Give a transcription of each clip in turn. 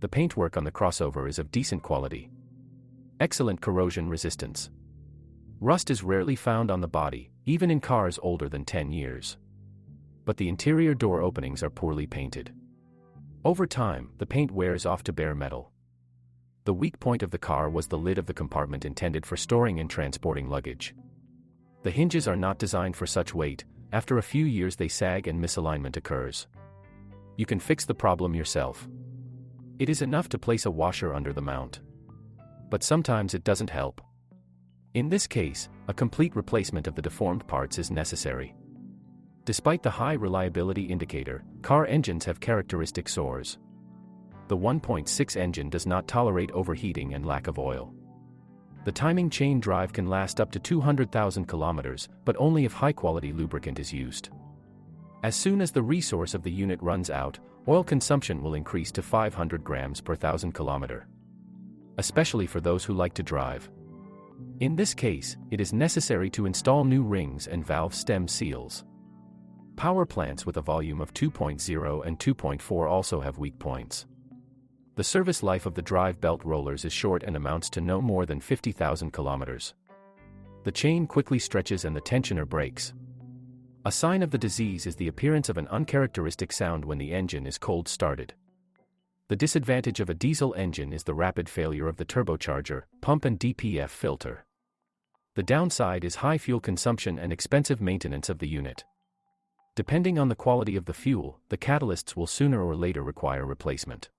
the paintwork on the crossover is of decent quality. Excellent corrosion resistance. Rust is rarely found on the body, even in cars older than 10 years. But the interior door openings are poorly painted. Over time, the paint wears off to bare metal. The weak point of the car was the lid of the compartment intended for storing and transporting luggage. The hinges are not designed for such weight. After a few years they sag and misalignment occurs. You can fix the problem yourself. It is enough to place a washer under the mount. But sometimes it doesn't help. In this case, a complete replacement of the deformed parts is necessary. Despite the high reliability indicator, car engines have characteristic sores. The 1.6 engine does not tolerate overheating and lack of oil. The timing chain drive can last up to 200,000 kilometers, but only if high-quality lubricant is used. As soon as the resource of the unit runs out, oil consumption will increase to 500 grams per 1,000 kilometer. Especially for those who like to drive. In this case, it is necessary to install new rings and valve stem seals. Power plants with a volume of 2.0 and 2.4 also have weak points. The service life of the drive belt rollers is short and amounts to no more than 50,000 kilometers. The chain quickly stretches and the tensioner breaks. A sign of the disease is the appearance of an uncharacteristic sound when the engine is cold started. The disadvantage of a diesel engine is the rapid failure of the turbocharger, pump and DPF filter. The downside is high fuel consumption and expensive maintenance of the unit. Depending on the quality of the fuel, the catalysts will sooner or later require replacement.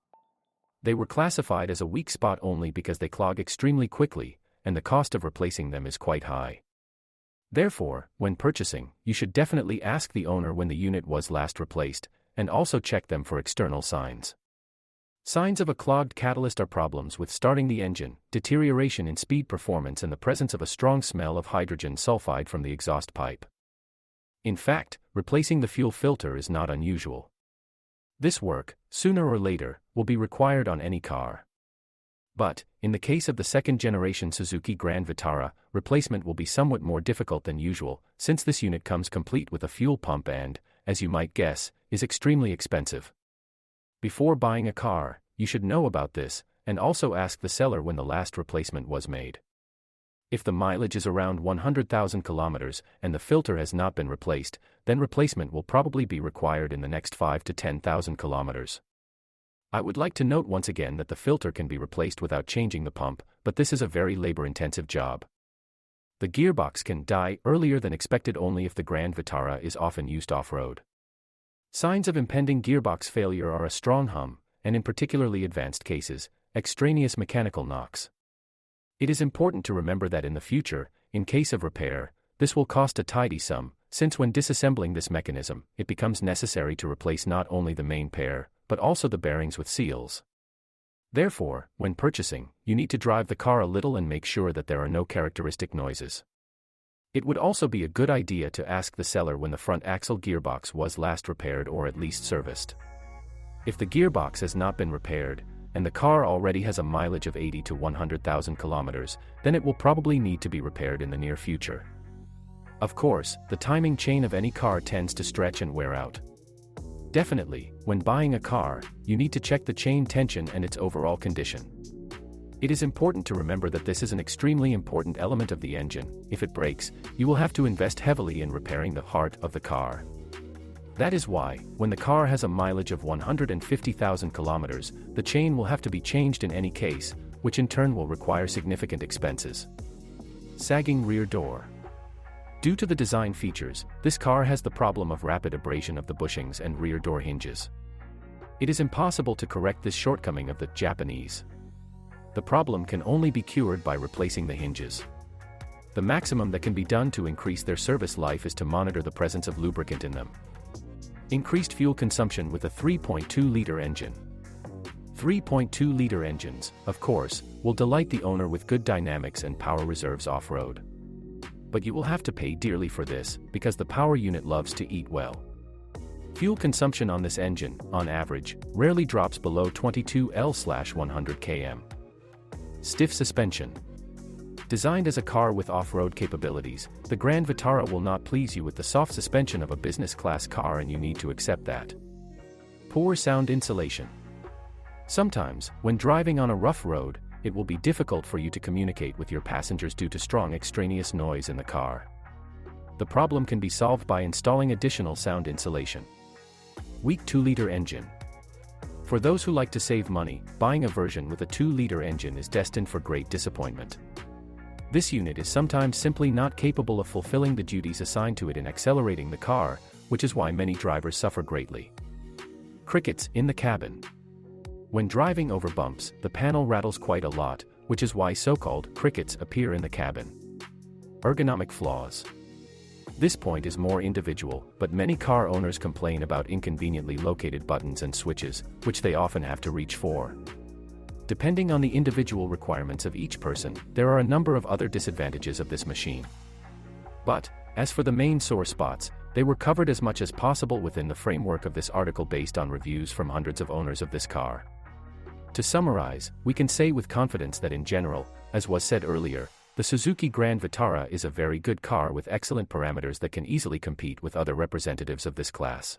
They were classified as a weak spot only because they clog extremely quickly, and the cost of replacing them is quite high. Therefore, when purchasing, you should definitely ask the owner when the unit was last replaced, and also check them for external signs. Signs of a clogged catalyst are problems with starting the engine, deterioration in speed performance and the presence of a strong smell of hydrogen sulfide from the exhaust pipe. In fact, replacing the fuel filter is not unusual. This work, sooner or later, will be required on any car. But, in the case of the second-generation Suzuki Grand Vitara, replacement will be somewhat more difficult than usual, since this unit comes complete with a fuel pump and, as you might guess, is extremely expensive. Before buying a car, you should know about this, and also ask the seller when the last replacement was made. If the mileage is around 100,000 kilometers and the filter has not been replaced, then replacement will probably be required in the next 5 to 10,000 kilometers. I would like to note once again that the filter can be replaced without changing the pump, but this is a very labor-intensive job. The gearbox can die earlier than expected only if the Grand Vitara is often used off-road. Signs of impending gearbox failure are a strong hum, and in particularly advanced cases, extraneous mechanical knocks. It is important to remember that in the future, in case of repair, this will cost a tidy sum, since when disassembling this mechanism, it becomes necessary to replace not only the main pair, but also the bearings with seals. Therefore, when purchasing, you need to drive the car a little and make sure that there are no characteristic noises. It would also be a good idea to ask the seller when the front axle gearbox was last repaired or at least serviced. If the gearbox has not been repaired, and the car already has a mileage of 80 to 100,000 kilometers, then it will probably need to be repaired in the near future. Of course, the timing chain of any car tends to stretch and wear out. Definitely, when buying a car, you need to check the chain tension and its overall condition. It is important to remember that this is an extremely important element of the engine. If it breaks, you will have to invest heavily in repairing the heart of the car. That is why, when the car has a mileage of 150,000 kilometers, the chain will have to be changed in any case, which in turn will require significant expenses. Sagging rear door. Due to the design features, this car has the problem of rapid abrasion of the bushings and rear door hinges. It is impossible to correct this shortcoming of the Japanese. The problem can only be cured by replacing the hinges. The maximum that can be done to increase their service life is to monitor the presence of lubricant in them. Increased fuel consumption with a 3.2-liter engine. 3.2-liter engines, of course, will delight the owner with good dynamics and power reserves off-road. But you will have to pay dearly for this, because the power unit loves to eat well. Fuel consumption on this engine, on average, rarely drops below 22 L/100 km. Stiff suspension. Designed as a car with off-road capabilities, the Grand Vitara will not please you with the soft suspension of a business-class car, and you need to accept that. Poor sound insulation. Sometimes, when driving on a rough road, it will be difficult for you to communicate with your passengers due to strong extraneous noise in the car. The problem can be solved by installing additional sound insulation. Weak 2-liter engine. For those who like to save money, buying a version with a 2-liter engine is destined for great disappointment. This unit is sometimes simply not capable of fulfilling the duties assigned to it in accelerating the car, which is why many drivers suffer greatly. Crickets in the cabin. When driving over bumps, the panel rattles quite a lot, which is why so-called crickets appear in the cabin. Ergonomic flaws. This point is more individual, but many car owners complain about inconveniently located buttons and switches, which they often have to reach for. Depending on the individual requirements of each person, there are a number of other disadvantages of this machine. But, as for the main sore spots, they were covered as much as possible within the framework of this article based on reviews from hundreds of owners of this car. To summarize, we can say with confidence that in general, as was said earlier, the Suzuki Grand Vitara is a very good car with excellent parameters that can easily compete with other representatives of this class.